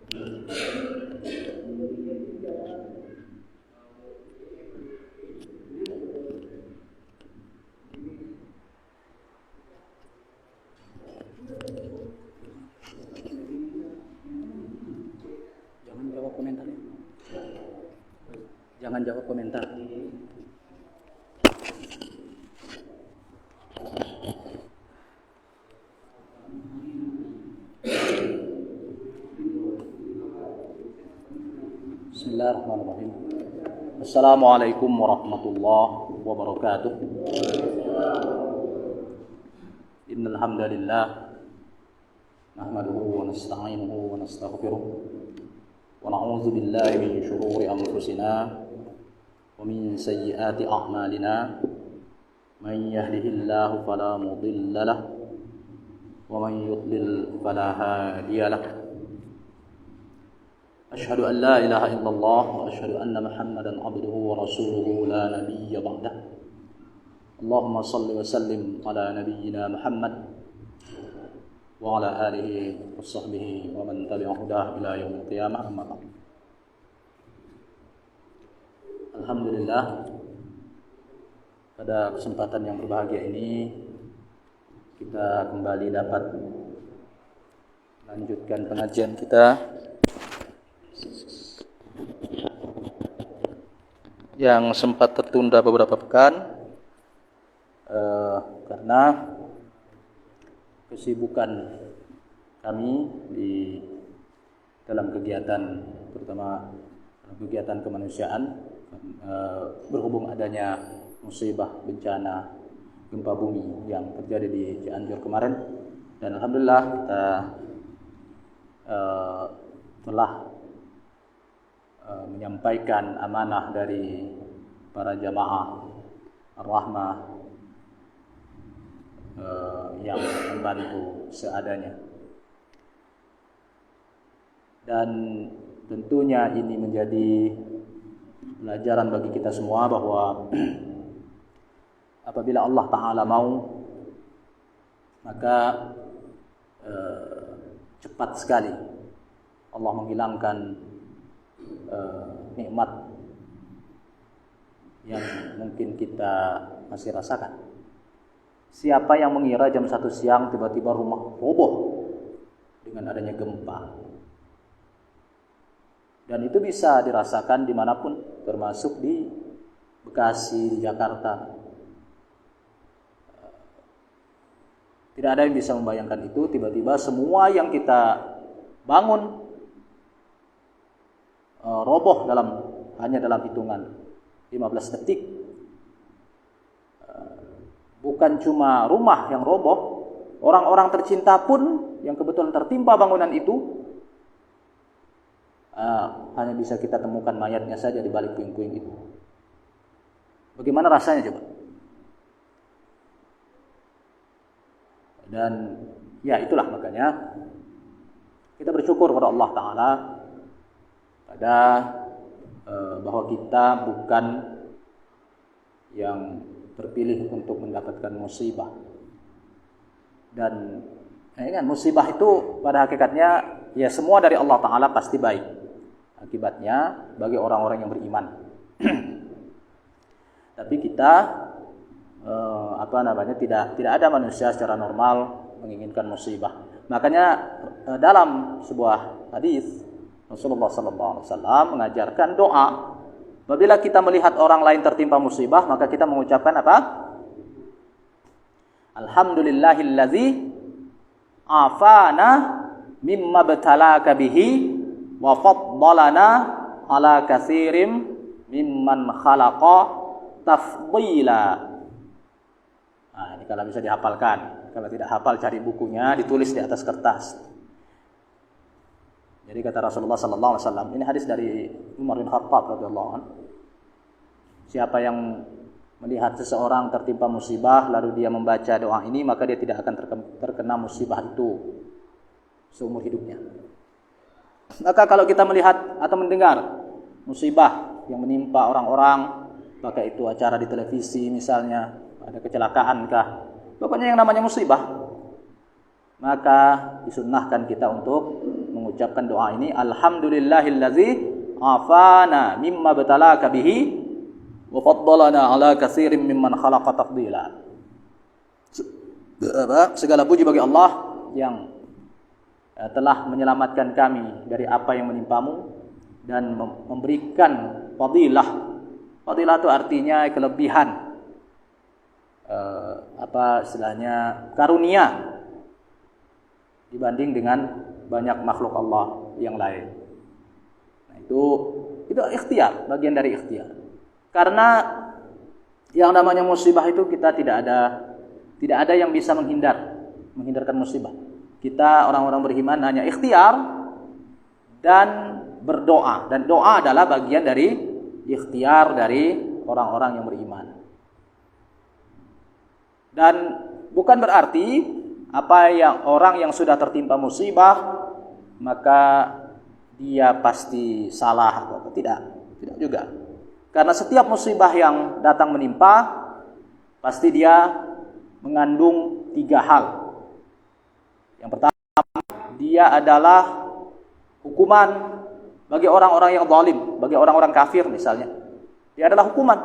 Jangan jawab komentar. Jangan jawab komentar. Bismillahirrahmanirrahim. Assalamualaikum warahmatullahi wabarakatuh. Innal hamdalillah nahmaduhu wa nasta'inuhu wa nastaghfiruh wa na'udzu billahi min shururi anfusina wa min sayyiati a'malina. Man yahdihillahu fala mudilla lahu wa man yudlil fala hadiya lahu. Asyhadu an la ilaha illallah wa asyhadu anna Muhammadan abduhu wa rasuluhu la nabiyya ba'dah. Allahumma salli wa sallim ala nabiyyina Muhammad wa ala alihi wa sahbihi wa man tabi'a hudah ila yaumil qiyamah, amma ba'd. Alhamdulillah, pada kesempatan yang berbahagia ini kita kembali dapat lanjutkan pengajian kita yang sempat tertunda beberapa pekan karena kesibukan kami di dalam kegiatan, terutama kegiatan kemanusiaan, berhubung adanya musibah bencana gempa bumi yang terjadi di Cianjur kemarin, dan alhamdulillah kita telah menyampaikan amanah dari para jamaah Ar-Rahmah yang membantu seadanya. Dan tentunya ini menjadi pelajaran bagi kita semua bahwa apabila Allah Ta'ala mau, maka cepat sekali Allah menghilangkan nikmat yang mungkin kita masih rasakan. Siapa yang mengira jam 1 siang tiba-tiba rumah roboh dengan adanya gempa? Dan itu bisa dirasakan dimanapun, termasuk di Bekasi, di Jakarta. Tidak ada yang bisa membayangkan itu. Tiba-tiba semua yang kita bangun roboh hanya dalam hitungan 15 detik. Bukan cuma rumah yang roboh, orang-orang tercinta pun yang kebetulan tertimpa bangunan itu hanya bisa kita temukan mayatnya saja di balik puing-puing itu. Bagaimana rasanya coba? Dan ya itulah makanya kita bersyukur kepada Allah Ta'ala bahwa kita bukan yang terpilih untuk mendapatkan musibah. Dan ingat, musibah itu pada hakikatnya ya semua dari Allah Ta'ala pasti baik akibatnya bagi orang-orang yang beriman. Tapi kita tidak ada manusia secara normal menginginkan musibah. Makanya dalam sebuah hadis Rasulullah SAW mengajarkan doa. Apabila kita melihat orang lain tertimpa musibah, maka kita mengucapkan apa? Alhamdulillahillazi afana mimma btalaka bihi wa faddalana ala katsirin mimman khalaqa tafdila. Nah, ini kalau bisa dihafalkan. Kalau tidak hafal, cari bukunya, ditulis di atas kertas. Jadi kata Rasulullah SAW, ini hadis dari Umar bin Khattab radhiyallahu anhu. Siapa yang melihat seseorang tertimpa musibah lalu dia membaca doa ini, maka dia tidak akan terkena musibah itu seumur hidupnya. Maka kalau kita melihat atau mendengar musibah yang menimpa orang-orang, maka itu acara di televisi misalnya, ada kecelakaan kah, pokoknya yang namanya musibah, maka disunnahkan kita untuk mengucapkan doa ini, alhamdulillahillazi afana mimma batalaka bihi wa faddalana ala katsirin mimman khalaqa tafdila. Segala puji bagi Allah yang telah menyelamatkan kami dari apa yang menimpamu dan memberikan fadilah. Fadilah itu artinya kelebihan, karunia dibanding dengan banyak makhluk Allah yang lain. Nah, itu ikhtiar, bagian dari ikhtiar. Karena yang namanya musibah itu kita tidak ada yang bisa menghindarkan musibah. Kita orang-orang beriman hanya ikhtiar dan berdoa, dan doa adalah bagian dari ikhtiar dari orang-orang yang beriman. Dan bukan berarti orang yang sudah tertimpa musibah maka dia pasti salah atau tidak juga. Karena setiap musibah yang datang menimpa pasti dia mengandung 3 hal. Yang pertama, dia adalah hukuman bagi orang-orang yang zalim, bagi orang-orang kafir misalnya. Dia adalah hukuman.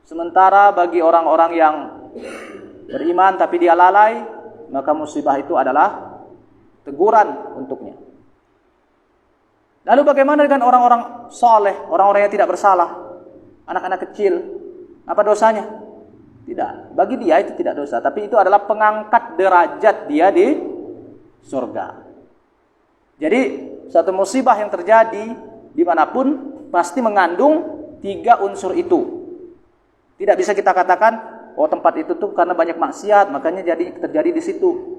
Sementara bagi orang-orang yang beriman tapi dia lalai, maka musibah itu adalah teguran untuknya. Lalu bagaimana dengan orang-orang saleh, orang-orang yang tidak bersalah? Anak-anak kecil, apa dosanya? Tidak, bagi dia itu tidak dosa, tapi itu adalah pengangkat derajat dia di surga. Jadi satu musibah yang terjadi dimanapun pasti mengandung 3 unsur itu. Tidak bisa kita katakan, oh tempat itu tuh karena banyak maksiat makanya terjadi di situ.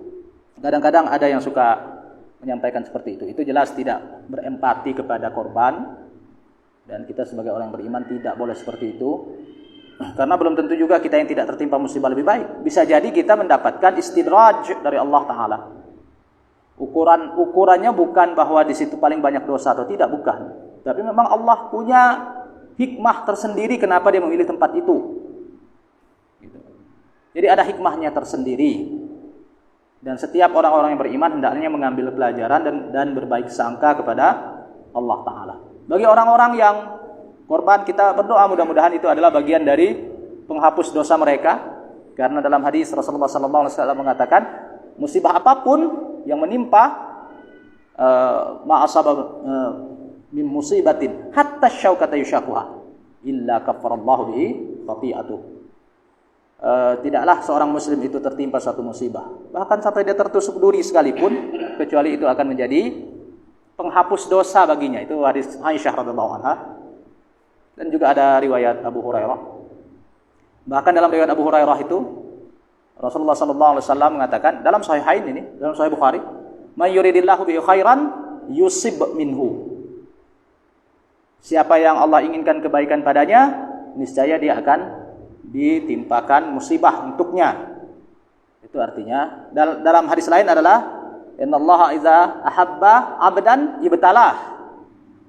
Kadang-kadang ada yang suka menyampaikan seperti itu. Itu jelas tidak berempati kepada korban, dan kita sebagai orang yang beriman tidak boleh seperti itu. Karena belum tentu juga kita yang tidak tertimpa musibah lebih baik. Bisa jadi kita mendapatkan istidraj dari Allah Ta'ala. Ukurannya bukan bahwa di situ paling banyak dosa atau tidak, bukan. Tapi memang Allah punya hikmah tersendiri kenapa dia memilih tempat itu. Jadi ada hikmahnya tersendiri. Dan setiap orang-orang yang beriman hendaknya mengambil pelajaran dan berbaik sangka kepada Allah Ta'ala. Bagi orang-orang yang korban, kita berdoa mudah-mudahan itu adalah bagian dari penghapus dosa mereka. Karena dalam hadis Rasulullah SAW mengatakan, musibah apapun yang menimpa ma'asaba min musibatin hatta syaukata yushakuha illa kafarallahu bihi khati'atuh. Tidaklah seorang muslim itu tertimpa suatu musibah, bahkan sampai dia tertusuk duri sekalipun, kecuali itu akan menjadi penghapus dosa baginya. Itu hadis Aisyah radhiyallahu anha. Dan juga ada riwayat Abu Hurairah. Bahkan dalam riwayat Abu Hurairah itu Rasulullah SAW mengatakan dalam Sahihain ini, dalam Sahih Bukhari, "May yuridillahu bihi khairan yusib minhu." Siapa yang Allah inginkan kebaikan padanya, niscaya dia akan ditimpakan musibah untuknya. Itu artinya dalam hadis lain adalah innallaha idza ahabba 'abdan ibtalah.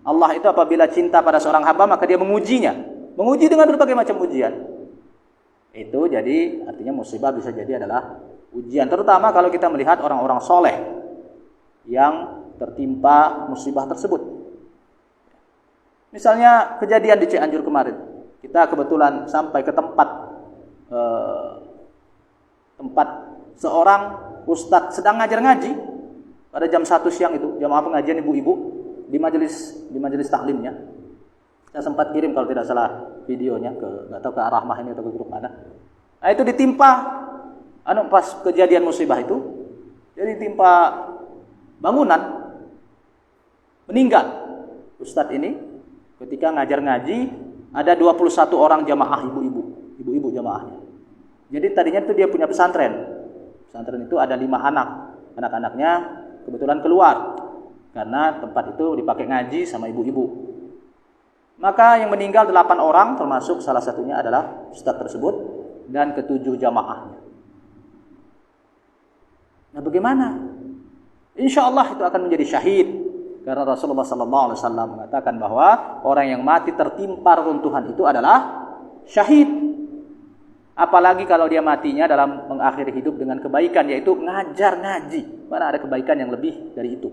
Allah itu apabila cinta pada seorang hamba maka dia mengujinya. Menguji dengan berbagai macam ujian. Itu jadi artinya musibah bisa jadi adalah ujian. Terutama kalau kita melihat orang-orang soleh yang tertimpa musibah tersebut. Misalnya kejadian di Cianjur kemarin. Kita kebetulan sampai ke tempat seorang ustadz sedang ngajar ngaji pada jam 1 siang itu, jamaah pengajian ibu-ibu di majelis taklimnya. Saya sempat kirim kalau tidak salah videonya nggak tahu ke Rahmah ini atau ke grup mana. Nah, itu ditimpa pas kejadian musibah itu, jadi ditimpa bangunan, meninggal ustadz ini ketika ngajar ngaji. Ada 21 orang jamaah ibu-ibu jamaahnya. Jadi tadinya itu dia punya pesantren. Pesantren itu ada 5 anak-anaknya kebetulan keluar karena tempat itu dipakai ngaji sama ibu-ibu. Maka yang meninggal 8 orang, termasuk salah satunya adalah ustadz tersebut dan ke-7 jamaahnya. Nah, bagaimana? Insya Allah itu akan menjadi syahid. Karena Rasulullah SAW mengatakan bahwa orang yang mati tertimpa runtuhan itu adalah syahid. Apalagi kalau dia matinya dalam mengakhiri hidup dengan kebaikan, yaitu ngajar ngaji. Mana ada kebaikan yang lebih dari itu?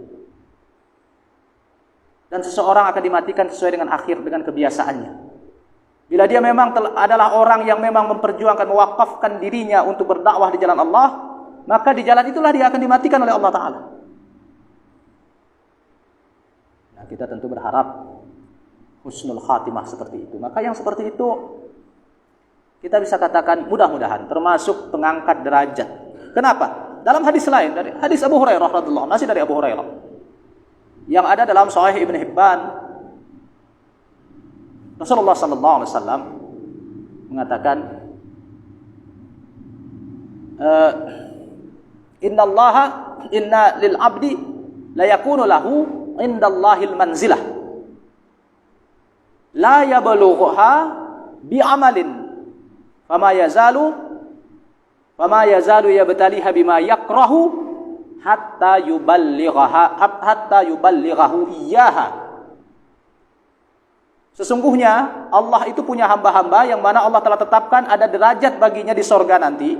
Dan seseorang akan dimatikan sesuai dengan akhir, dengan kebiasaannya. Bila dia memang adalah orang yang memang memperjuangkan, mewakafkan dirinya untuk berdakwah di jalan Allah, maka di jalan itulah dia akan dimatikan oleh Allah Ta'ala. Nah, kita tentu berharap husnul khatimah seperti itu. Maka yang seperti itu kita bisa katakan mudah-mudahan termasuk pengangkat derajat. Kenapa? Dalam hadis lain, dari hadis Abu Hurairah radhiyallahu anhu, masih dari Abu Hurairah, yang ada dalam Sahih Ibn Hibban, Rasulullah sallallahu alaihi wasallam mengatakan, inna lil abdi la yakunu lahu indallahil manzilah la yablughuha bi amalin fama yazalu yabtaliha bima yakrahu hatta yuballighahu iyyaha. Sesungguhnya Allah itu punya hamba-hamba yang mana Allah telah tetapkan ada derajat baginya di sorga nanti,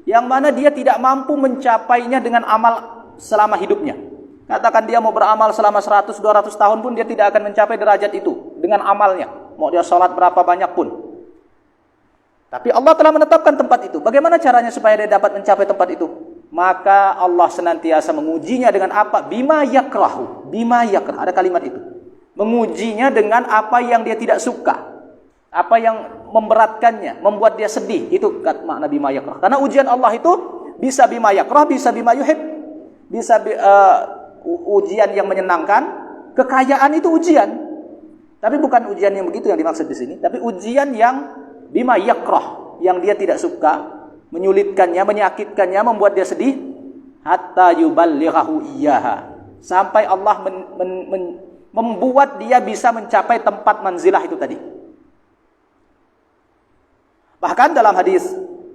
yang mana dia tidak mampu mencapainya dengan amal selama hidupnya. Katakan dia mau beramal selama 100-200 tahun pun dia tidak akan mencapai derajat itu dengan amalnya. Mau dia sholat berapa banyak pun. Tapi Allah telah menetapkan tempat itu. Bagaimana caranya supaya dia dapat mencapai tempat itu? Maka Allah senantiasa mengujinya dengan apa? Bima yakrahu. Bima yakrah. Ada kalimat itu. Mengujinya dengan apa yang dia tidak suka. Apa yang memberatkannya, membuat dia sedih. Itu makna bima yakrah. Karena ujian Allah itu bisa bima yakrah, bisa bima yuhib. Bisa ujian yang menyenangkan. Kekayaan itu ujian. Tapi bukan ujian yang begitu yang dimaksud di sini. Tapi ujian yang bima yakrah, yang dia tidak suka, menyulitkannya, menyakitkannya, membuat dia sedih, hatta yuballighahu iyyaha, sampai Allah membuat dia bisa mencapai tempat manzilah itu tadi. Bahkan dalam hadis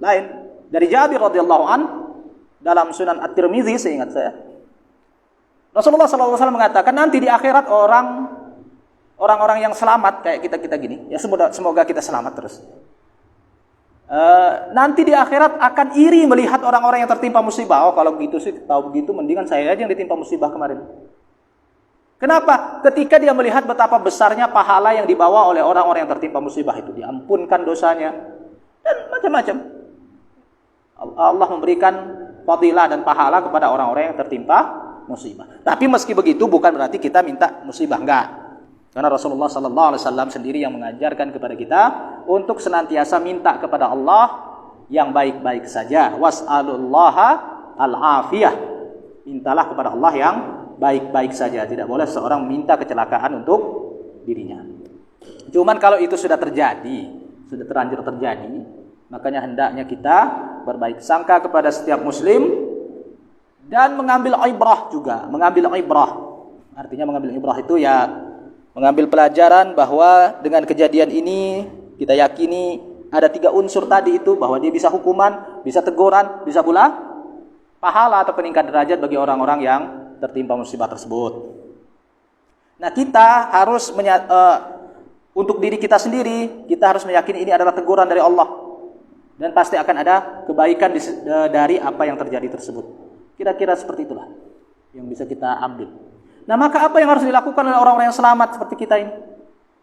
lain dari Jabir radhiyallahu an dalam Sunan At-Tirmizi, seingat saya, Rasulullah SAW mengatakan nanti di akhirat orang-orang yang selamat kayak kita gini, ya semoga kita selamat terus. Nanti di akhirat akan iri melihat orang-orang yang tertimpa musibah. Oh, kalau begitu sih, tahu begitu mendingan saya aja yang ditimpa musibah kemarin. Kenapa? Ketika dia melihat betapa besarnya pahala yang dibawa oleh orang-orang yang tertimpa musibah itu, diampunkan dosanya dan macam-macam. Allah memberikan fadilah dan pahala kepada orang-orang yang tertimpa musibah. Tapi meski begitu bukan berarti kita minta musibah, enggak. Karena Rasulullah sallallahu alaihi wasallam sendiri yang mengajarkan kepada kita untuk senantiasa minta kepada Allah yang baik-baik saja. Was'alullaha al-afiyah. Mintalah kepada Allah yang baik-baik saja. Tidak boleh seorang minta kecelakaan untuk dirinya. Cuman kalau itu sudah terjadi, sudah terlanjur terjadi, makanya hendaknya kita berbaik sangka kepada setiap muslim dan mengambil ibrah juga. Mengambil ibrah. Artinya mengambil ibrah itu ya mengambil pelajaran bahwa dengan kejadian ini kita yakini ada 3 unsur tadi itu, bahwa dia bisa hukuman, bisa teguran, bisa pula pahala atau peningkat derajat bagi orang-orang yang tertimpa musibah tersebut. Nah, kita harus untuk diri kita sendiri, kita harus meyakini ini adalah teguran dari Allah dan pasti akan ada kebaikan dari apa yang terjadi tersebut. Kira-kira seperti itulah yang bisa kita ambil. Nah, maka apa yang harus dilakukan oleh orang-orang yang selamat seperti kita ini?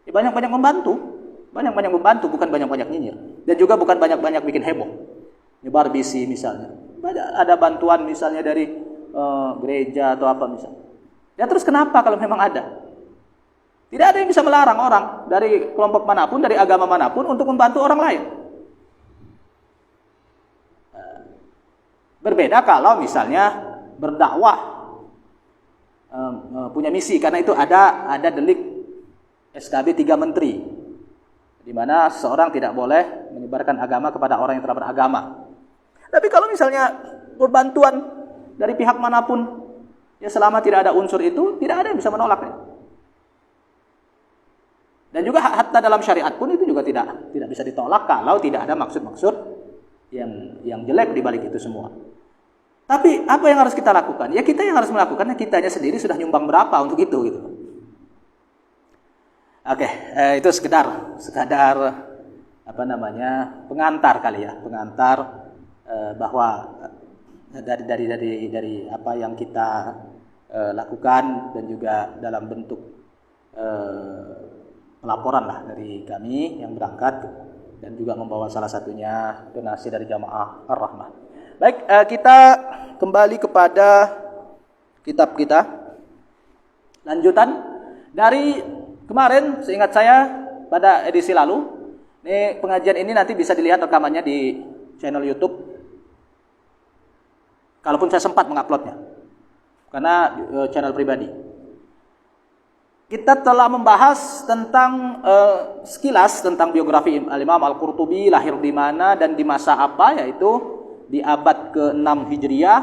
Ya, banyak-banyak membantu. Banyak-banyak membantu, bukan banyak-banyak nyinyir. Dan juga bukan banyak-banyak bikin heboh. Nyebar bisi misalnya. Ada bantuan misalnya dari gereja atau apa misalnya. Ya terus kenapa kalau memang ada? Tidak ada yang bisa melarang orang dari kelompok manapun, dari agama manapun untuk membantu orang lain. Berbeda kalau misalnya berdakwah, punya misi, karena itu ada delik SKB 3 menteri di mana seorang tidak boleh menyebarkan agama kepada orang yang telah beragama. Tapi kalau misalnya berbantuan dari pihak manapun, ya selama tidak ada unsur itu, tidak ada yang bisa menolaknya. Dan juga hatta dalam syariat pun itu juga tidak bisa ditolak kalau tidak ada maksud-maksud yang jelek di balik itu semua. Tapi apa yang harus kita lakukan? Ya kita yang harus melakukannya, kitanya sendiri sudah nyumbang berapa untuk itu gitu. Oke, itu sekedar pengantar kali ya, pengantar bahwa dari apa yang kita lakukan dan juga dalam bentuk pelaporan lah dari kami yang berangkat dan juga membawa salah satunya donasi dari jamaah Ar-Rahmah. Baik, kita kembali kepada kitab kita. Lanjutan dari kemarin, seingat saya pada edisi lalu. Ini pengajian ini nanti bisa dilihat rekamannya di channel YouTube. Kalaupun saya sempat menguploadnya, karena channel pribadi. Kita telah membahas tentang sekilas tentang biografi Al-Imam Al-Qurtubi, lahir di mana dan di masa apa, yaitu di abad ke-6 Hijriah.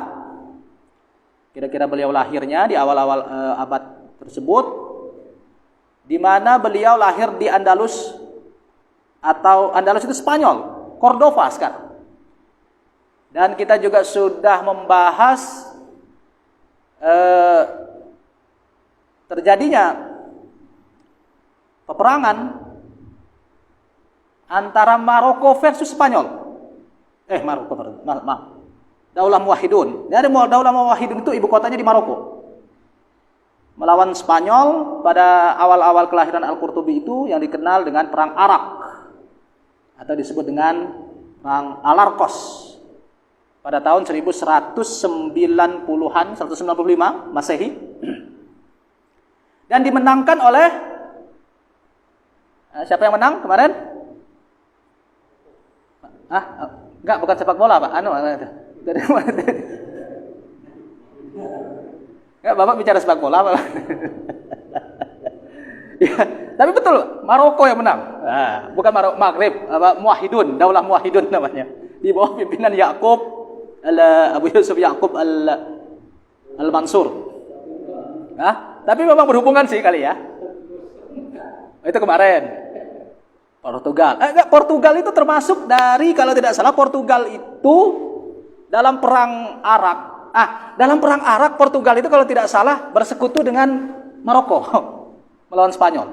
Kira-kira beliau lahirnya di awal-awal abad tersebut, di mana beliau lahir di Andalus, atau Andalus itu Spanyol, Cordova sekarang. Dan kita juga sudah membahas terjadinya peperangan antara Maroko versus Spanyol. Daulah Muwahhidun. Dari Daulah Muwahhidun itu ibu kotanya di Maroko. Melawan Spanyol pada awal-awal kelahiran Al-Qurtubi itu yang dikenal dengan Perang Arak, atau disebut dengan Perang Alarkos. Pada tahun 1190-an, 195 Masehi. Dan dimenangkan oleh siapa yang menang kemarin? Enggak, bukan sepak bola, Pak. Enggak, Bapak bicara sepak bola, Pak. Ya, tapi betul, Maroko yang menang. Bukan Maghrib, Muwahhidun, Daulah Muwahhidun namanya. Di bawah pimpinan Abu Yusuf Yaqub Al-Mansur. Tapi memang berhubungan sih kali ya. Itu kemarin. Portugal. Portugal itu termasuk dari, kalau tidak salah, Portugal itu dalam perang Arak. Dalam perang Arak Portugal itu kalau tidak salah bersekutu dengan Maroko melawan Spanyol.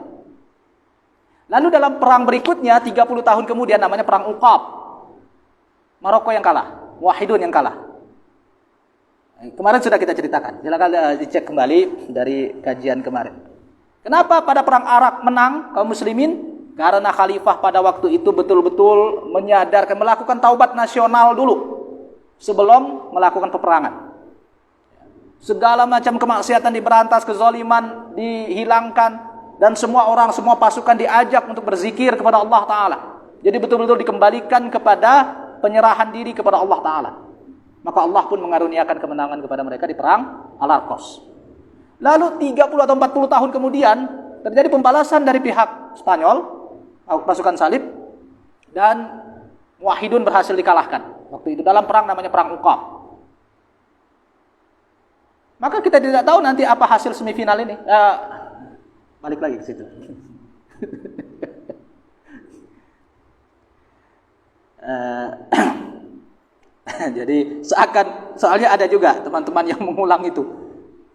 Lalu dalam perang berikutnya 30 tahun kemudian namanya Perang Uqab. Maroko yang kalah, Muwahhidun yang kalah. Kemarin sudah kita ceritakan. Silakan dicek kembali dari kajian kemarin. Kenapa pada perang Arak menang kaum muslimin? Karena khalifah pada waktu itu betul-betul menyadarkan, melakukan taubat nasional dulu sebelum melakukan peperangan. Segala macam kemaksiatan diberantas, kezaliman dihilangkan, dan semua orang, semua pasukan diajak untuk berzikir kepada Allah Ta'ala. Jadi betul-betul dikembalikan kepada penyerahan diri kepada Allah Ta'ala. Maka Allah pun mengaruniakan kemenangan kepada mereka di perang Alarkos. Lalu 30 atau 40 tahun kemudian terjadi pembalasan dari pihak Spanyol, pasukan salib, dan Muwahhidun berhasil dikalahkan. Waktu itu dalam perang namanya Perang Uqab. Maka kita tidak tahu nanti apa hasil semifinal ini. Balik lagi ke situ. Jadi soalnya ada juga teman-teman yang mengulang itu.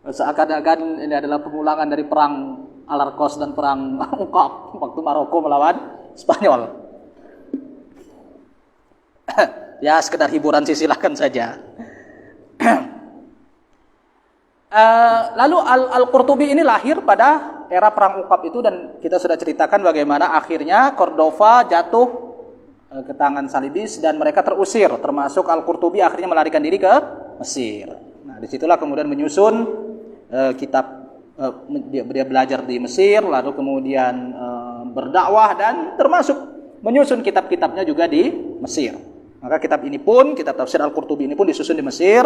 Seakan-akan ini adalah pengulangan dari perang Alarkos dan perang Uqab waktu Maroko melawan Spanyol. Ya, sekedar hiburan sih, silakan saja. Lalu Al-Qurtubi ini lahir pada era perang Uqab itu, dan kita sudah ceritakan bagaimana akhirnya Cordova jatuh ke tangan Salibis dan mereka terusir, termasuk Al-Qurtubi akhirnya melarikan diri ke Mesir. Nah, disitulah kemudian menyusun kitab. Dia belajar di Mesir, lalu kemudian berdakwah dan termasuk menyusun kitab-kitabnya juga di Mesir. Maka kitab ini pun, kitab tafsir Al-Qurtubi ini pun disusun di Mesir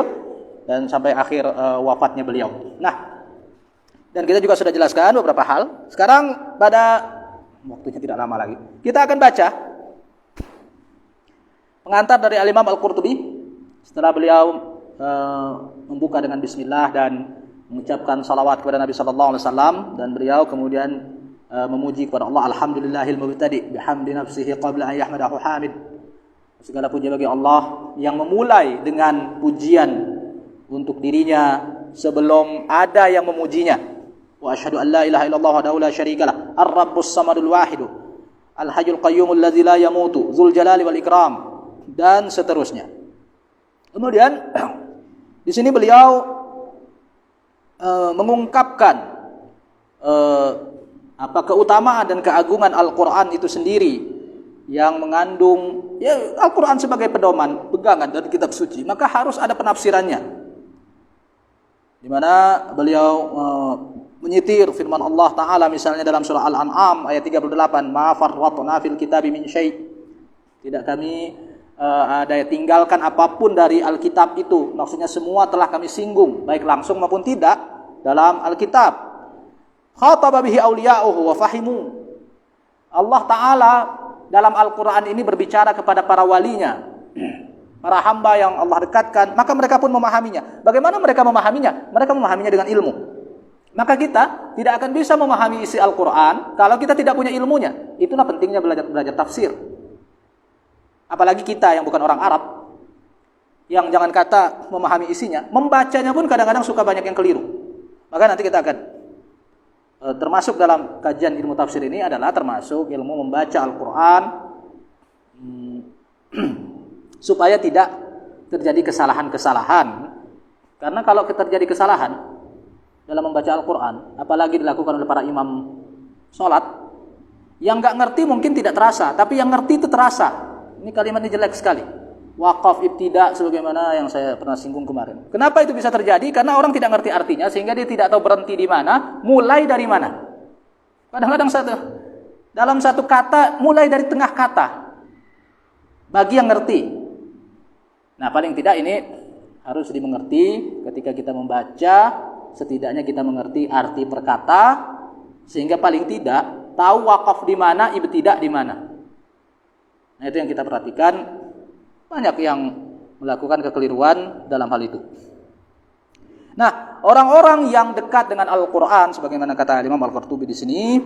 dan sampai akhir wafatnya beliau. Nah, dan kita juga sudah jelaskan beberapa hal. Sekarang pada waktunya tidak lama lagi, kita akan baca pengantar dari Al-Imam Al-Qurtubi setelah beliau membuka dengan bismillah dan mengucapkan salawat kepada Nabi sallallahu alaihi wasallam, dan beliau kemudian memuji kepada Allah. Alhamdulillahil mubtadi bihamdi nafsihi qabla an yahmadahu hamid. Segala puji bagi Allah yang memulai dengan pujian untuk dirinya sebelum ada yang memujinya. Wa asyhadu an la ilaha illallah wahdahu la syarikalah, ar-rabbus samadul wahidu, al-hayyul qayyumul ladzi la yamutu, dzul jalali wal ikram, dan seterusnya. Kemudian di sini beliau mengungkapkan apa keutamaan dan keagungan Al-Quran itu sendiri yang mengandung Al-Quran sebagai pedoman, pegangan dari kitab suci, maka harus ada penafsirannya, di mana beliau menyitir firman Allah Ta'ala misalnya dalam surah Al-An'am ayat 38, ma farratna fil kitabi min syai', tidak kami ada tinggalkan apapun dari Alkitab itu, maksudnya semua telah kami singgung baik langsung maupun tidak dalam Alkitab. Khataba bihi awliya'uhu wa fahimu. Allah Ta'ala dalam Al-Quran ini berbicara kepada para walinya, para hamba yang Allah dekatkan, maka mereka pun memahaminya. Bagaimana mereka memahaminya? Mereka memahaminya dengan ilmu. Maka kita tidak akan bisa memahami isi Al-Quran kalau kita tidak punya ilmunya. Itulah pentingnya belajar tafsir. Apalagi kita yang bukan orang Arab, yang jangan kata memahami isinya, membacanya pun kadang-kadang suka banyak yang keliru. Maka nanti kita akan termasuk dalam kajian ilmu tafsir ini adalah termasuk ilmu membaca Al-Quran supaya tidak terjadi kesalahan-kesalahan. Karena kalau terjadi kesalahan dalam membaca Al-Quran, apalagi dilakukan oleh para imam sholat, yang nggak ngerti mungkin tidak terasa, tapi yang ngerti itu terasa. Ini kalimat ini jelek sekali. Waqaf ibtida sebagaimana yang saya pernah singgung kemarin. Kenapa itu bisa terjadi? Karena orang tidak ngerti artinya sehingga dia tidak tahu berhenti di mana, mulai dari mana. Kadang-kadang dalam satu kata mulai dari tengah kata. Bagi yang ngerti. Nah, paling tidak ini harus dimengerti ketika kita membaca, setidaknya kita mengerti arti per kata sehingga paling tidak tahu waqaf di mana, ibtida di mana. Nah, itu yang kita perhatikan, banyak yang melakukan kekeliruan dalam hal itu. Nah, orang-orang yang dekat dengan Al-Quran, sebagaimana kata Imam Al-Qurtubi di sini,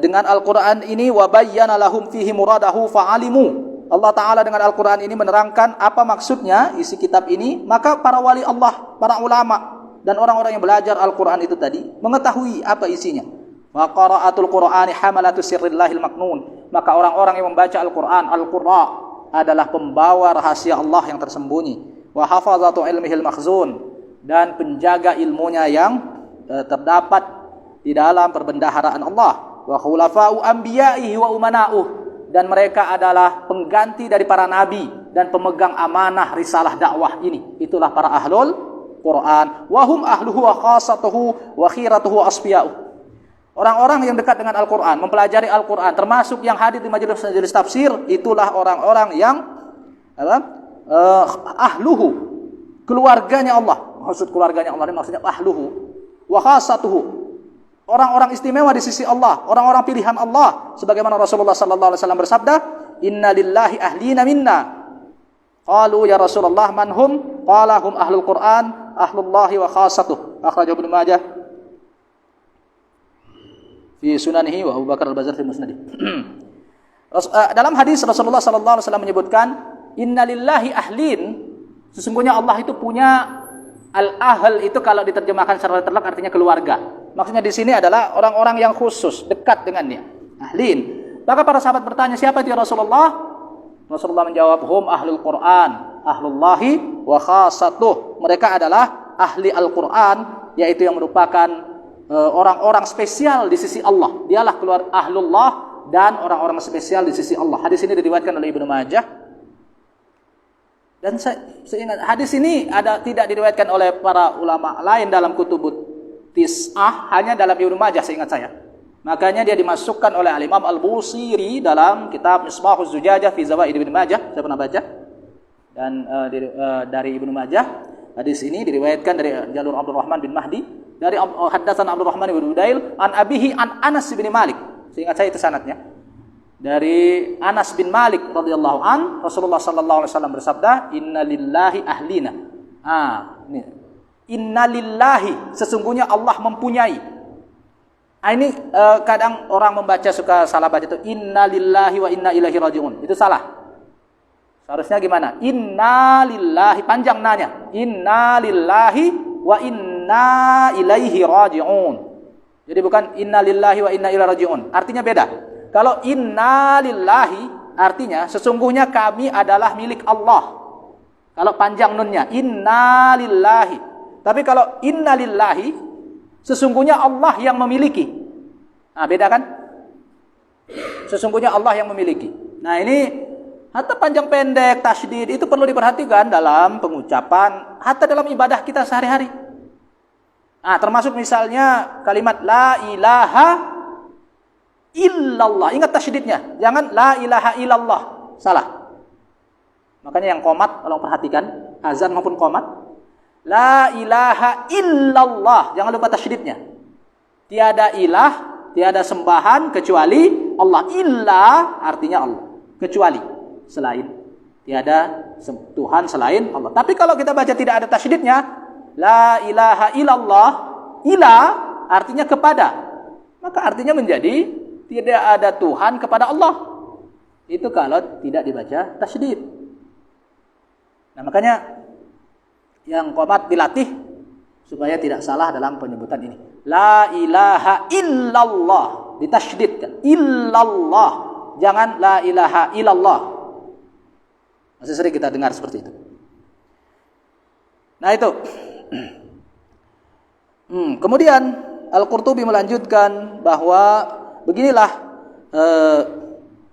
dengan Al-Quran ini wa bayyana lahum fihi muradahu fa'alimu. Allah Ta'ala dengan Al-Quran ini menerangkan apa maksudnya isi kitab ini, maka para wali Allah, para ulama dan orang-orang yang belajar Al-Quran itu tadi mengetahui apa isinya. Wa qara'atul Qur'ani hamalatus sirrillahil maknun. Maka orang-orang yang membaca Al-Quran, Al-Qurra adalah pembawa rahasia Allah yang tersembunyi. Wa hafazatu ilmihil makhzun, dan penjaga ilmunya yang terdapat di dalam perbendaharaan Allah. Wa khulafa'u anbiya'ihi wa umana'uh, dan mereka adalah pengganti dari para nabi dan pemegang amanah risalah dakwah ini. Itulah para ahlul Quran. Wa hum ahluhu wa khasatuhu wa khiratuhu asfiya'uh. Orang-orang yang dekat dengan Al-Quran, mempelajari Al-Quran, termasuk yang hadir di majelis tafsir, itulah orang-orang yang ahluhu, keluarganya Allah. Maksud keluarganya Allah ini maksudnya ahluhu wa khasatuhu, orang-orang istimewa di sisi Allah, orang-orang pilihan Allah. Sebagaimana Rasulullah sallallahu alaihi wasallam bersabda, "Inna lillahi ahlina minna." Qalu ya Rasulullah man hum? Qala hum ahlul Quran, ahlullahi wa khasatuh. Akhrajahu Ibnu Majah fi sunanihi wa Abu Bakar al-Bazzar fi musnadih. Dalam hadis Rasulullah sallallahu alaihi wasallam menyebutkan, innalillahi ahlin, sesungguhnya Allah itu punya al-ahl, itu kalau diterjemahkan secara terlek artinya keluarga. Maksudnya di sini adalah orang-orang yang khusus, dekat dengannya. Ahlin. Maka para sahabat bertanya, siapa itu ya Rasulullah? Rasulullah menjawab, hum ahlul Quran, ahlullahi wa khasatuh. Mereka adalah ahli Al-Quran, yaitu yang merupakan orang-orang spesial di sisi Allah. Dialah keluar ahlullah dan orang-orang spesial di sisi Allah. Hadis ini diriwayatkan oleh Ibnu Majah. Dan saya ingat hadis ini tidak diriwayatkan oleh para ulama lain dalam kutubut tis'ah, hanya dalam Ibnu Majah seingat saya. Makanya dia dimasukkan oleh Al-Imam Al-Busiri dalam kitab Misbahuz Zujajah fi Zawaid Ibnu Majah. Saya pernah baca. Dan dari Ibnu Majah, hadis ini diriwayatkan dari jalur Abdurrahman bin Mahdi, dari Haddatsan Abdurrahman bin Udail an abihi an Anas bin Malik. Seingat saya itu sanadnya. Dari Anas bin Malik radhiyallahu an, Rasulullah sallallahu alaihi wasallam bersabda, "Innalillahi ahlina." Ini. Innalillahi, sesungguhnya Allah mempunyai. Ini kadang orang membaca suka salah baca itu innalillahi wa inna ilaihi rajiun. Itu salah. Seharusnya gimana? Innalillahi, panjang nanya. Innalillahi wa inna ilaihi raji'un. Jadi bukan innalillahi wa inna ilaihi raji'un. Artinya beda. Kalau innalillahi artinya sesungguhnya kami adalah milik Allah. Kalau panjang nunnya innalillahi. Tapi kalau innalillahi sesungguhnya Allah yang memiliki. Nah, beda kan? Sesungguhnya Allah yang memiliki. Nah, ini hatta panjang pendek, tasydid itu perlu diperhatikan dalam pengucapan, hatta dalam ibadah kita sehari-hari. Nah, termasuk misalnya kalimat la ilaha illallah. Ingat tasydidnya. Jangan la ilaha illallah. Salah. Makanya yang qomat, tolong perhatikan, azan maupun qomat. La ilaha illallah. Jangan lupa tasydidnya. Tiada ilah, tiada sembahan kecuali Allah. Illa artinya Allah. Kecuali, selain. Tiada Tuhan selain Allah. Tapi kalau kita baca tidak ada tasydidnya, la ilaha illallah, ila artinya kepada. Maka artinya menjadi tidak ada Tuhan kepada Allah. Itu kalau tidak dibaca tasydid. Nah, makanya yang qomat dilatih supaya tidak salah dalam penyebutan ini. La ilaha illallah, ditasydidkan. Illallah. Jangan la ilaha illallah. Masih sering kita dengar seperti itu. Nah, itu. Kemudian Al-Qurtubi melanjutkan bahwa beginilah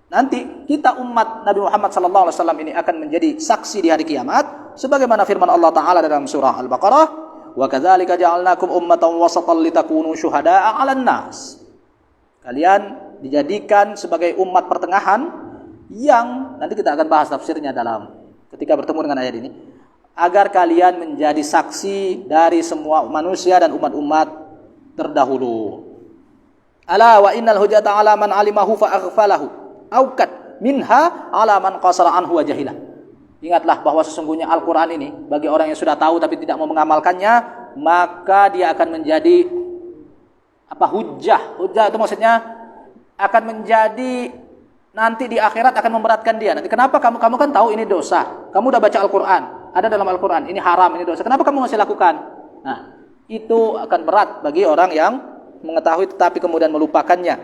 nanti kita umat Nabi Muhammad SAW ini akan menjadi saksi di hari kiamat sebagaimana firman Allah Ta'ala dalam surah Al-Baqarah, wa kadzalika ja'alnakum ummatan wasatan litakunu syuhada'a 'alan nas. Kalian dijadikan sebagai umat pertengahan yang nanti kita akan bahas tafsirnya dalam ketika bertemu dengan ayat ini, agar kalian menjadi saksi dari semua manusia dan umat-umat terdahulu. Ala wa innal hujjata 'ala man 'alimahu fa aghfalahu aukat minha 'ala man qasara anhu wa jahilah. Ingatlah bahwa sesungguhnya Al-Qur'an ini bagi orang yang sudah tahu tapi tidak mau mengamalkannya, maka dia akan menjadi hujjah. Hujjah itu maksudnya akan menjadi nanti di akhirat akan memberatkan dia. Nanti kenapa kamu kan tahu ini dosa. Kamu udah baca Al-Qur'an, ada dalam Al-Qur'an ini haram, ini dosa. Kenapa kamu masih lakukan? Nah, itu akan berat bagi orang yang mengetahui tetapi kemudian melupakannya.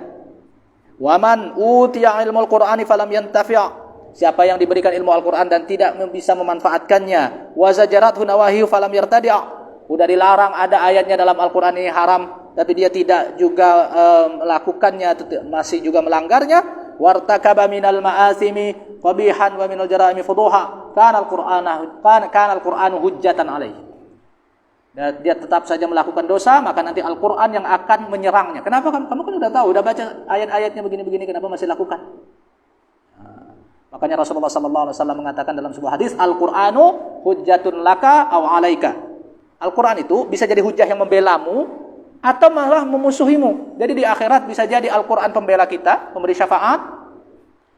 Waman utiya ilmul Qur'ani falam yantafi'. Siapa yang diberikan ilmu Al-Qur'an dan tidak bisa memanfaatkannya, wa zajarathu nawahiyu falam yartadi'. Udah dilarang ada ayatnya dalam Al-Qur'an ini haram, tapi dia tidak juga melakukannya, masih juga melanggarnya. Wartakaba minal ma'asimi qabihan wa minal jara'imi fuduha kana al-Qur'anu hujjatan alaihi. Dan dia tetap saja melakukan dosa, maka nanti Al-Qur'an yang akan menyerangnya. Kenapa kamu kan sudah tahu, sudah baca ayat-ayatnya begini-begini, kenapa masih lakukan? Makanya Rasulullah SAW mengatakan dalam sebuah hadis, Al-Qur'anu hujjatun laka aw alaika. Al-Qur'an itu bisa jadi hujjah yang membelamu atau malah memusuhimu. Jadi di akhirat bisa jadi Al-Qur'an pembela kita, memberi syafaat.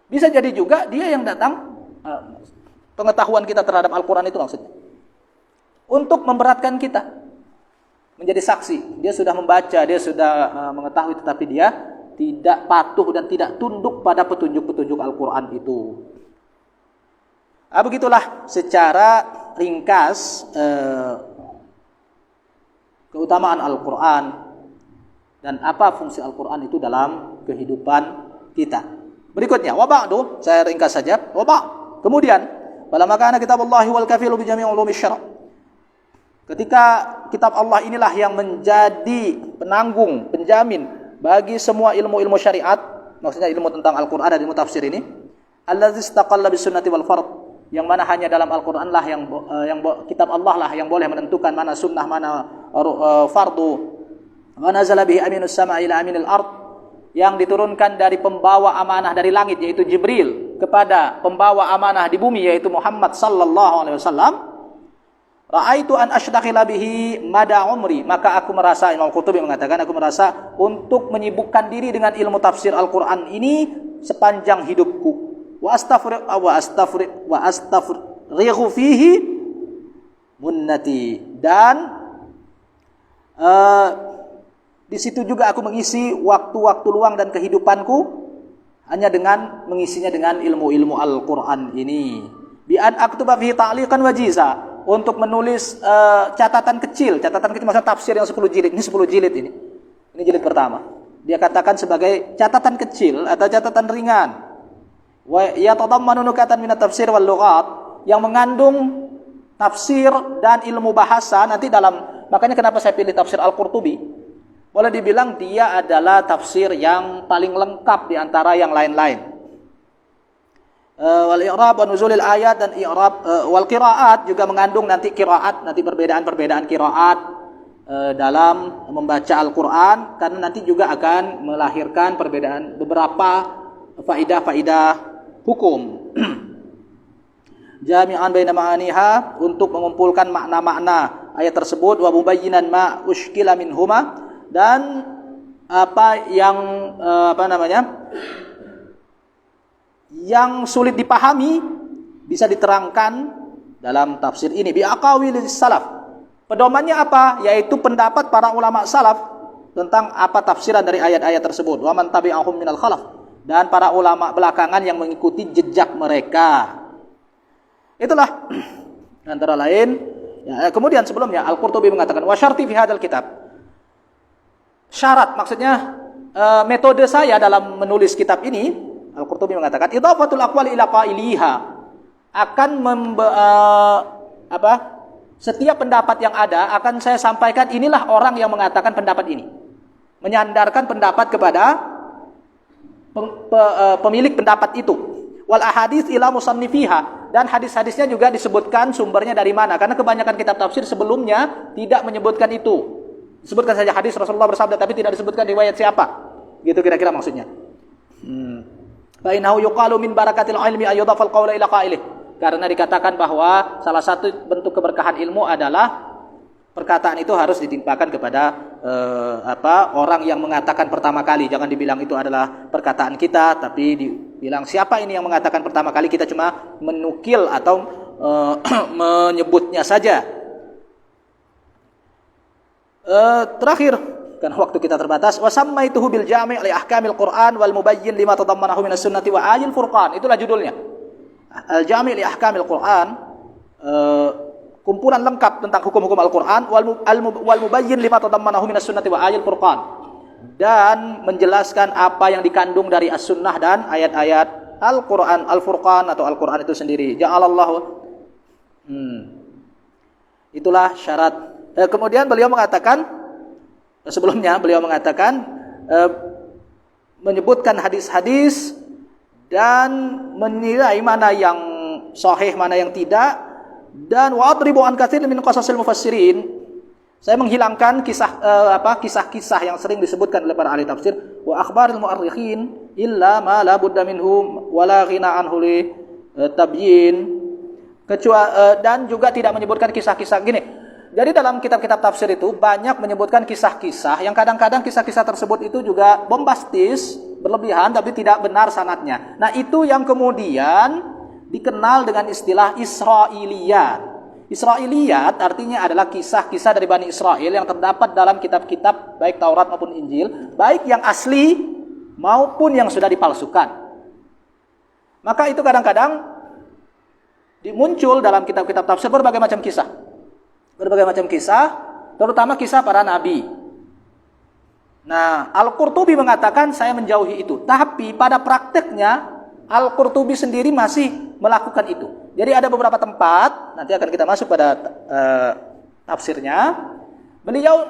Bisa jadi juga dia yang datang, pengetahuan kita terhadap Al-Qur'an itu maksudnya, untuk memberatkan kita. Menjadi saksi. Dia sudah membaca, dia sudah mengetahui, tetapi dia tidak patuh dan tidak tunduk pada petunjuk-petunjuk Al-Qur'an itu. Begitulah secara ringkas keutamaan Al-Qur'an dan apa fungsi Al-Qur'an itu dalam kehidupan kita. Berikutnya, wa ba'du, saya ringkas saja. Wa kemudian, falamma kana kitabullahi wal kafilu bi jami' ulumi syara'. Ketika kitab Allah inilah yang menjadi penanggung, penjamin bagi semua ilmu-ilmu syariat, maksudnya ilmu tentang Al-Qur'an dan ilmu tafsir ini, allazi istaqalla bis sunnati wal fard, yang mana hanya dalam Al-Qur'an lah yang kitab Allah lah yang boleh menentukan mana sunnah, mana fardu. Wa nazala bihi aminus sama'i ila aminil ard, yang diturunkan dari pembawa amanah dari langit yaitu Jibril kepada pembawa amanah di bumi yaitu Muhammad sallallahu alaihi wasallam. Ra'aitu an ashtaqila bihi mada umri, maka aku merasa, Imam Qurtubi mengatakan, aku merasa untuk menyibukkan diri dengan ilmu tafsir Al-Qur'an ini sepanjang hidupku. Wa astafrighu fihi munnati, dan di situ juga aku mengisi waktu-waktu luang dan kehidupanku hanya dengan mengisinya dengan ilmu-ilmu Al-Qur'an ini. Bi an aktuba fihi ta'liqan wajiza, untuk menulis catatan kecil maksudnya tafsir yang 10 jilid. Ini 10 jilid ini. Ini jilid pertama. Dia katakan sebagai catatan kecil atau catatan ringan. Wa yatadammanu nukatan min at-tafsir wal lughat, yang mengandung tafsir dan ilmu bahasa nanti dalam. Makanya kenapa saya pilih tafsir Al-Qurtubi? Boleh dibilang dia adalah tafsir yang paling lengkap di antara yang lain-lain. Wal i'rab wa nuzulil ayat dan i'rab wal qiraat juga mengandung nanti qiraat, nanti perbedaan-perbedaan qiraat dalam membaca Al-Qur'an, karena nanti juga akan melahirkan perbedaan beberapa faidah-faidah hukum. Jami'an baina ma'aniha, untuk mengumpulkan makna-makna ayat tersebut, wa mubayyinan ma ushkila minhuma, dan apa yang yang sulit dipahami bisa diterangkan dalam tafsir ini bi aqawilis salaf. Pedomannya apa? Yaitu pendapat para ulama salaf tentang apa tafsiran dari ayat-ayat tersebut. Wa man tabi'ahum minal khalaf, dan para ulama belakangan yang mengikuti jejak mereka. Itulah antara lain. Ya, kemudian sebelumnya Al-Qurtubi mengatakan wa syarti fi hadzal kitab. Syarat, maksudnya metode saya dalam menulis kitab ini, Al-Qurtubi mengatakan idhafatul aqwali ila qailiha, akan setiap pendapat yang ada akan saya sampaikan, inilah orang yang mengatakan pendapat ini, menyandarkan pendapat kepada pemilik pendapat itu. Wal ahadits ila musannifiha, dan hadis-hadisnya juga disebutkan sumbernya dari mana, karena kebanyakan kitab tafsir sebelumnya tidak menyebutkan itu. Disebutkan saja hadis Rasulullah bersabda, tapi tidak disebutkan riwayat siapa. Gitu kira-kira maksudnya. Fa innahu yuqalu min barakatil ilmi ayyudhafal qawla ila qailih. Karena dikatakan bahwa salah satu bentuk keberkahan ilmu adalah perkataan itu harus ditimpakan kepada orang yang mengatakan pertama kali. Jangan dibilang itu adalah perkataan kita, tapi dibilang siapa ini yang mengatakan pertama kali, kita cuma menukil atau menyebutnya saja. Terakhir, kan waktu kita terbatas, wa sammaituhu bil jami' li ahkamil Qur'an wal mubayyin lima tadammanahu minas sunnati wa ayil furqan. Itulah judulnya. Al jami' li ahkamil Qur'an, kumpulan lengkap tentang hukum-hukum Al-Qur'an, wal mubayyin lima tadammanahu minas sunnati wa ayil furqan, dan menjelaskan apa yang dikandung dari as-sunnah dan ayat-ayat Al-Qur'an, Al-Furqan atau Al-Qur'an itu sendiri. Ja'alallahu. Itulah syarat. Kemudian beliau mengatakan, sebelumnya beliau mengatakan menyebutkan hadis-hadis dan menilai mana yang sahih, mana yang tidak, dan wa adribu an katsirin min qasasil mufassirin. Saya menghilangkan kisah-kisah yang sering disebutkan oleh para ahli tafsir, wa akhbaril mu'arrikhin illa ma la budda minhum wa la ghina anhu li tabyin, dan juga tidak menyebutkan kisah-kisah gini. Jadi dalam kitab-kitab tafsir itu banyak menyebutkan kisah-kisah yang kadang-kadang kisah-kisah tersebut itu juga bombastis, berlebihan, tapi tidak benar sanadnya. Nah, itu yang kemudian dikenal dengan istilah Israiliyat. Israiliyat artinya adalah kisah-kisah dari Bani Israel yang terdapat dalam kitab-kitab baik Taurat maupun Injil, baik yang asli maupun yang sudah dipalsukan. Maka itu kadang-kadang muncul dalam kitab-kitab tafsir berbagai macam kisah. Terutama kisah para nabi. Nah, Al-Qurtubi mengatakan saya menjauhi itu. Tapi pada prakteknya Al-Qurtubi sendiri masih melakukan itu. Jadi ada beberapa tempat, nanti akan kita masuk pada tafsirnya, beliau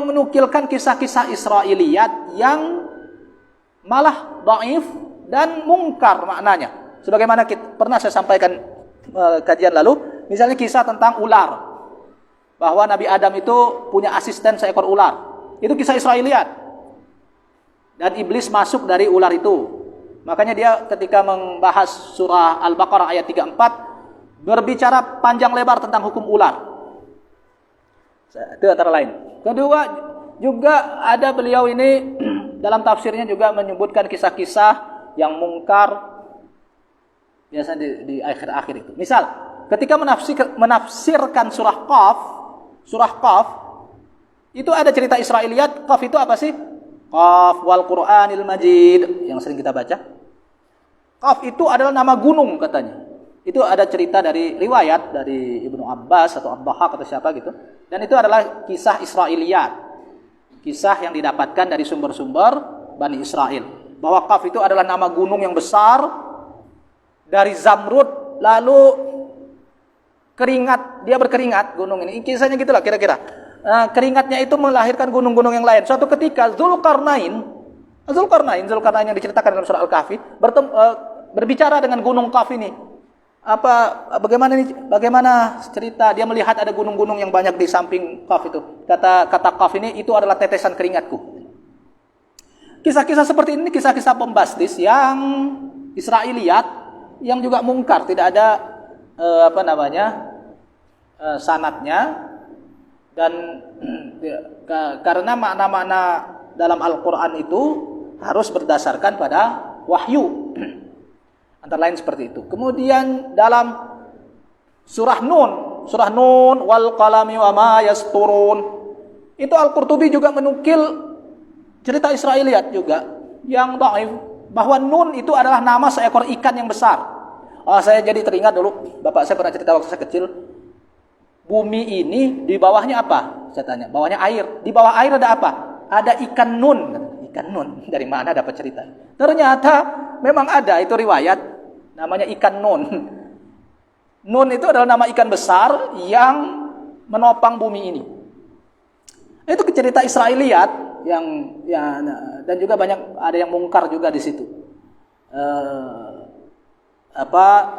menukilkan kisah-kisah Israiliyat yang malah dhaif dan mungkar maknanya. Sebagaimana pernah saya sampaikan kajian lalu, misalnya kisah tentang ular. Bahwa Nabi Adam itu punya asisten seekor ular. Itu kisah Israiliyat. Dan iblis masuk dari ular itu. Makanya dia ketika membahas surah Al-Baqarah ayat 34 berbicara panjang lebar tentang hukum ular. Itu antara lain. Kedua, juga ada beliau ini dalam tafsirnya juga menyebutkan kisah-kisah yang mungkar biasanya di akhir-akhir itu. Misal, ketika menafsirkan surah Qaf, itu ada cerita Israiliyat. Qaf itu apa sih? Qaf wal Qur'anil Majid yang sering kita baca. Qaf itu adalah nama gunung katanya. Itu ada cerita dari riwayat dari Ibnu Abbas atau Ad-Dhahhak atau siapa gitu. Dan itu adalah kisah Israiliyat. Kisah yang didapatkan dari sumber-sumber Bani Israel. Bahwa Qaf itu adalah nama gunung yang besar dari Zamrud, lalu dia berkeringat gunung ini. Kisahnya gitulah kira-kira. keringatnya itu melahirkan gunung-gunung yang lain. Suatu ketika Zulkarnain yang diceritakan dalam surah Al-Kahfi berbicara dengan gunung Qaf ini. Bagaimana cerita dia melihat ada gunung-gunung yang banyak di samping Qaf itu. Kata Qaf ini itu adalah tetesan keringatku. Kisah-kisah seperti ini kisah-kisah bombastis yang Israiliyat yang juga mungkar, tidak ada sanadnya, dan karena makna-makna dalam Al-Qur'an itu harus berdasarkan pada wahyu. Antara lain seperti itu. Kemudian dalam surah Nun wal qalami wa ma yasturun, itu Al-Qurtubi juga menukil cerita Israiliyat juga yang dhaif, bahwa Nun itu adalah nama seekor ikan yang besar. Saya jadi teringat dulu, bapak saya pernah cerita waktu saya kecil, bumi ini di bawahnya apa? Saya tanya, bawahnya air. Di bawah air ada apa? Ada ikan Nun. Ikan Nun, dari mana dapat cerita? Ternyata memang ada itu riwayat, namanya ikan Nun. Nun itu adalah nama ikan besar yang menopang bumi ini. Itu cerita Israiliyat dan juga banyak ada yang mungkar juga di situ.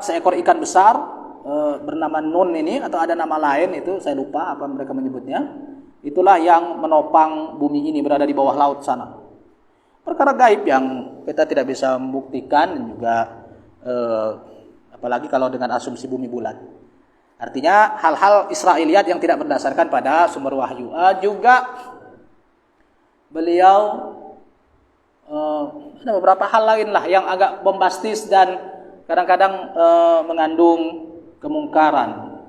Seekor ikan besar bernama Nun ini, atau ada nama lain itu saya lupa apa mereka menyebutnya. Itulah yang menopang bumi ini, berada di bawah laut sana. Perkara gaib yang kita tidak bisa membuktikan, dan juga apalagi kalau dengan asumsi bumi bulat. Artinya hal-hal Israiliyat yang tidak berdasarkan pada sumber wahyu. Juga beliau ada beberapa hal lain lah yang agak bombastis dan kadang-kadang mengandung kemungkaran.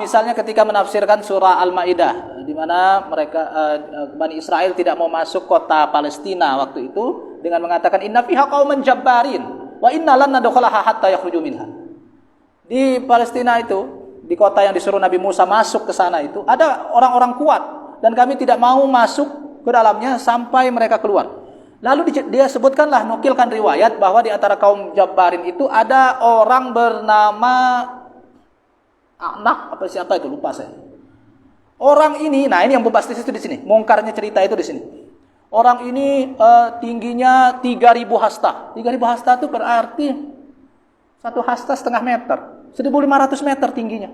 Misalnya ketika menafsirkan surah Al-Maidah, di mana mereka Bani Israel tidak mau masuk kota Palestina waktu itu dengan mengatakan inna fiha qauman jabbarin wa inna lan nadkhulaha hatta yakhruju minha. Di Palestina itu, di kota yang disuruh Nabi Musa masuk ke sana itu, ada orang-orang kuat dan kami tidak mau masuk ke dalamnya sampai mereka keluar. Lalu dia sebutkanlah, nukilkan riwayat bahwa di antara kaum Jabbarin itu ada orang bernama Anak siapa itu, lupa saya. Orang ini, ini yang bombastis itu di sini, mungkarnya cerita itu di sini. Orang ini tingginya 3.000 hasta. 3.000 hasta itu berarti 1 hasta setengah meter, 1.500 meter tingginya.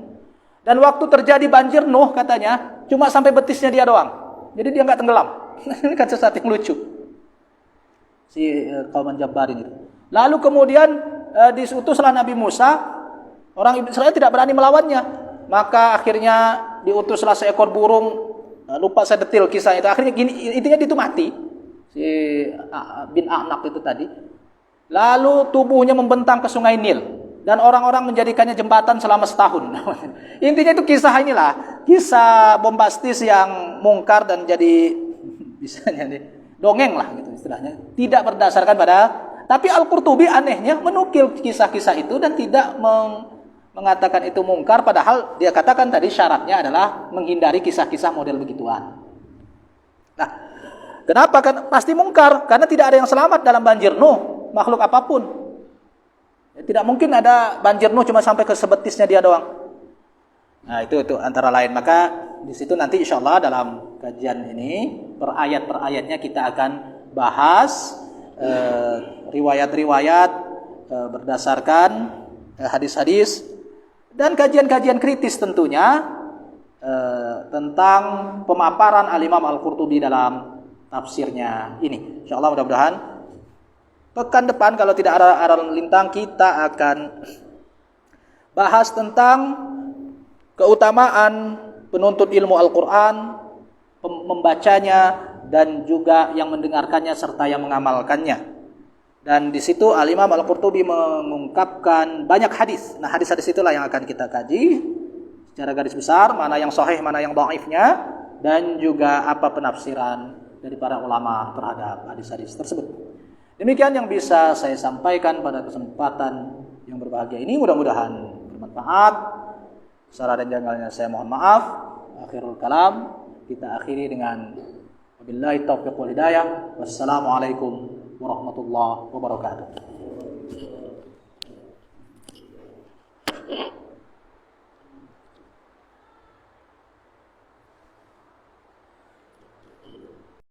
Dan waktu terjadi banjir Nuh katanya cuma sampai betisnya dia doang. Jadi dia nggak tenggelam. Ini kan sesuatu yang lucu. Si kaum Jabbarin itu. Lalu kemudian diutuslah Nabi Musa. Orang Israel tidak berani melawannya. Maka akhirnya diutuslah seekor burung. Lupa saya detail kisah itu. Akhirnya gini, intinya itu mati. Si bin Anak itu tadi. Lalu tubuhnya membentang ke sungai Nil. Dan orang-orang menjadikannya jembatan selama setahun. Intinya itu kisah inilah. Kisah bombastis yang mungkar dan jadi bisanya dongeng lah gitu istilahnya. Tidak berdasarkan pada. Tapi Al-Qurtubi anehnya menukil kisah-kisah itu dan tidak mengatakan itu mungkar. Padahal dia katakan tadi syaratnya adalah menghindari kisah-kisah model begituan. Nah, kenapa? Pasti mungkar. Karena tidak ada yang selamat dalam banjir Nuh. Makhluk apapun. Tidak mungkin ada banjir Nuh cuma sampai ke sebetisnya dia doang. Nah, itu antara lain. Maka di situ nanti insyaallah dalam kajian ini per ayat-ayatnya kita akan bahas riwayat-riwayat berdasarkan hadis-hadis dan kajian-kajian kritis tentunya tentang pemaparan Al-Imam Al-Qurtubi dalam tafsirnya ini. Insyaallah mudah-mudahan pekan depan kalau tidak ada arah lintang kita akan bahas tentang keutamaan penuntut ilmu Al-Quran, membacanya dan juga yang mendengarkannya serta yang mengamalkannya. Dan di situ Al-Imam Al-Qurtubi mengungkapkan banyak hadis. Nah, hadis-hadis itulah yang akan kita kaji secara garis besar, mana yang sahih, mana yang dhaifnya, dan juga apa penafsiran dari para ulama terhadap hadis-hadis tersebut. Demikian yang bisa saya sampaikan pada kesempatan yang berbahagia ini. Mudah-mudahan bermanfaat. Salah dan janggalnya saya mohon maaf. Akhirul kalam kita akhiri dengan wabillahi taufiq wal hidayah. Wassalamualaikum warahmatullahi wabarakatuh.